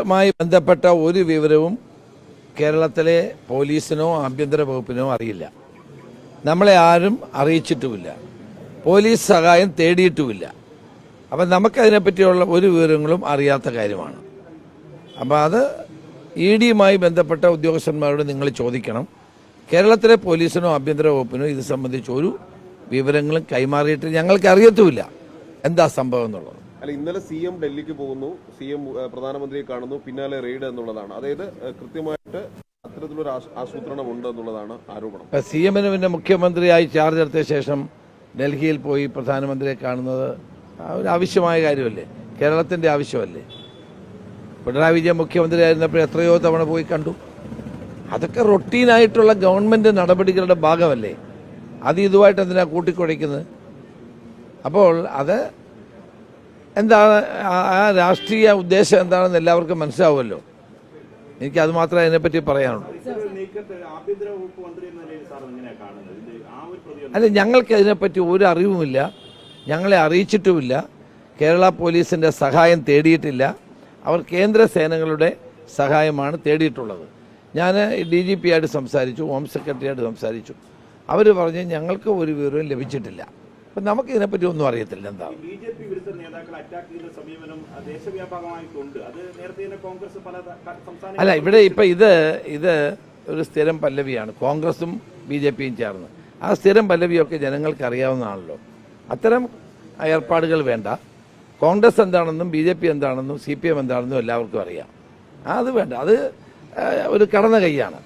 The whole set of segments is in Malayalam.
കേസുമായി ബന്ധപ്പെട്ട ഒരു വിവരവും കേരളത്തിലെ പോലീസിനോ ആഭ്യന്തര വകുപ്പിനോ അറിയില്ല. നമ്മളെ ആരും അറിയിച്ചിട്ടുമില്ല. പോലീസ് സഹായം തേടിയിട്ടുമില്ല. അപ്പം നമുക്കതിനെപ്പറ്റിയുള്ള ഒരു വിവരങ്ങളും അറിയാത്ത കാര്യമാണ്. അപ്പോൾ അത് ED-യുമായി ബന്ധപ്പെട്ട ഉദ്യോഗസ്ഥന്മാരോട് നിങ്ങൾ ചോദിക്കണം. കേരളത്തിലെ പോലീസിനോ ആഭ്യന്തര വകുപ്പിനോ ഇത് സംബന്ധിച്ച് ഒരു വിവരങ്ങളും കൈമാറിയിട്ട് ഞങ്ങൾക്ക് അറിയത്തുമില്ല എന്താ സംഭവം എന്നുള്ളത്. അല്ല, ഇന്നലെ CM ഡൽഹിക്ക് പോകുന്നു, CM പ്രധാനമന്ത്രിയെ കാണുന്നു, പിന്നാലെ റെയ്ഡ് എന്നുള്ളതാണ്. അതായത് കൃത്യമായിട്ട് അത്തരത്തിലൊരു ആസൂത്രണം ഉണ്ട് എന്നുള്ളതാണ് ആരോപണം. CM-ന് പിന്നെ മുഖ്യമന്ത്രിയായി ചാർജ് എടുത്ത ശേഷം ഡൽഹിയിൽ പോയി പ്രധാനമന്ത്രിയെ കാണുന്നത് ഒരു ആവശ്യമായ കാര്യമല്ലേ? കേരളത്തിന്റെ ആവശ്യമല്ലേ? പിണറായി വിജയൻ മുഖ്യമന്ത്രിയായിരുന്നപ്പോൾ എത്രയോ തവണ പോയി കണ്ടു. അതൊക്കെ റൊട്ടീനായിട്ടുള്ള ഗവൺമെന്റ് നടപടികളുടെ ഭാഗമല്ലേ? അത് ഇതുമായിട്ട് എന്തിനാ കൂട്ടിക്കുഴയ്ക്കുന്നത്? അപ്പോൾ അത് എന്താണ്, ആ രാഷ്ട്രീയ ഉദ്ദേശം എന്താണെന്ന് എല്ലാവർക്കും മനസ്സിലാവുമല്ലോ. എനിക്ക് അത് മാത്രമേ അതിനെപ്പറ്റി പറയാനുള്ളൂ. അല്ല, ഞങ്ങൾക്ക് അതിനെപ്പറ്റി ഒരു അറിവുമില്ല, ഞങ്ങളെ അറിയിച്ചിട്ടുമില്ല. കേരള പോലീസിന്റെ സഹായം തേടിയിട്ടില്ല. അവർ കേന്ദ്ര സേനകളുടെ സഹായമാണ് തേടിയിട്ടുള്ളത്. ഞാൻ DGP ആയിട്ട് സംസാരിച്ചു, ഹോം സെക്രട്ടറിയായിട്ട് സംസാരിച്ചു. അവർ പറഞ്ഞ് ഞങ്ങൾക്ക് ഒരു വിവരവും ലഭിച്ചിട്ടില്ല. അപ്പം നമുക്ക് ഇതിനെപ്പറ്റി ഒന്നും അറിയത്തില്ല. എന്താണ് അല്ല, ഇവിടെ ഇപ്പം ഇത് ഒരു സ്ഥിരം പല്ലവിയാണ്. കോൺഗ്രസും BJP-യും ചേർന്ന് ആ സ്ഥിരം പല്ലവിയൊക്കെ ജനങ്ങൾക്ക് അറിയാവുന്നതാണല്ലോ. അത്തരം ഏർപ്പാടുകൾ വേണ്ട. കോൺഗ്രസ് എന്താണെന്നും BJP എന്താണെന്നും CPM എന്താണെന്നും എല്ലാവർക്കും അറിയാം. അത് വേണ്ട. അത് ഒരു കടന്ന കൈയാണ്.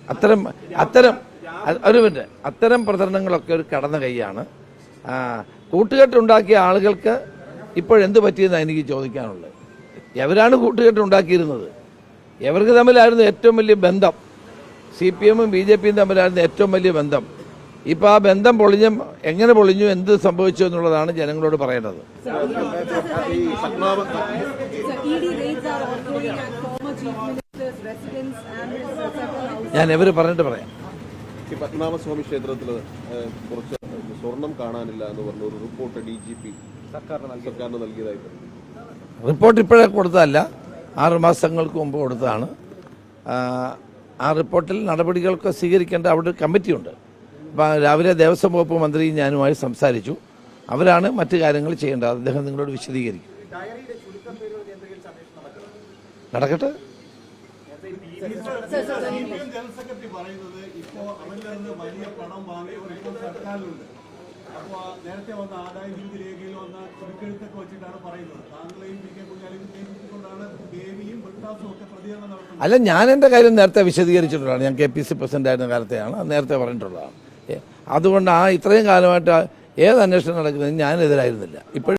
അത്തരം പ്രചരണങ്ങളൊക്കെ ഒരു കടന്ന കൈയാണ്. കൂട്ടുകെട്ടുണ്ടാക്കിയ ആളുകൾക്ക് ഇപ്പോഴെന്ത് പറ്റിയെന്നാണ് എനിക്ക് ചോദിക്കാനുള്ളത്. എവരാണ് കൂട്ടുകെട്ടുണ്ടാക്കിയിരുന്നത്? എവർക്ക് തമ്മിലായിരുന്നു ഏറ്റവും വലിയ ബന്ധം. CPM-ഉം BJP-യും തമ്മിലായിരുന്നു ഏറ്റവും വലിയ ബന്ധം. ഇപ്പൊ ആ ബന്ധം എങ്ങനെ പൊളിഞ്ഞു, എന്ത് സംഭവിച്ചു എന്നുള്ളതാണ് ജനങ്ങളോട് പറയേണ്ടത്. ഞാൻ ഇവര് പറഞ്ഞിട്ട് പറയാം. പത്മനാഭസ്വാമി ക്ഷേത്രത്തിൽ കുറച്ച് സ്വർണം കാണാനില്ല എന്ന് പറഞ്ഞ ഒരു റിപ്പോർട്ട് DGP സർക്കാരിന് നൽകിയതായിട്ട്. റിപ്പോർട്ട് ഇപ്പോഴേ കൊടുത്തതല്ല, 6 മാസങ്ങൾക്ക് മുമ്പ് കൊടുത്തതാണ്. ആ റിപ്പോർട്ടിൽ നടപടികളൊക്കെ സ്വീകരിക്കേണ്ട അവിടെ ഒരു കമ്മിറ്റിയുണ്ട്. അപ്പം രാവിലെ ദേവസ്വം വകുപ്പ് മന്ത്രി ഞാനുമായി സംസാരിച്ചു. അവരാണ് മറ്റു കാര്യങ്ങൾ ചെയ്യേണ്ടത്. അദ്ദേഹം നിങ്ങളോട് വിശദീകരിക്കും. നടക്കട്ടെ. അല്ല, ഞാൻ എൻ്റെ കാര്യം നേരത്തെ വിശദീകരിച്ചിട്ടുള്ളതാണ്. ഞാൻ KPC പ്രസിഡന്റായിരുന്ന കാലത്തെയാണ്, നേരത്തെ പറഞ്ഞിട്ടുള്ളതാണ്. അതുകൊണ്ട് ഇത്രയും കാലമായിട്ട് ഏത് അന്വേഷണം നടക്കുന്നതിന് ഞാനെതിരായിരുന്നില്ല. ഇപ്പോൾ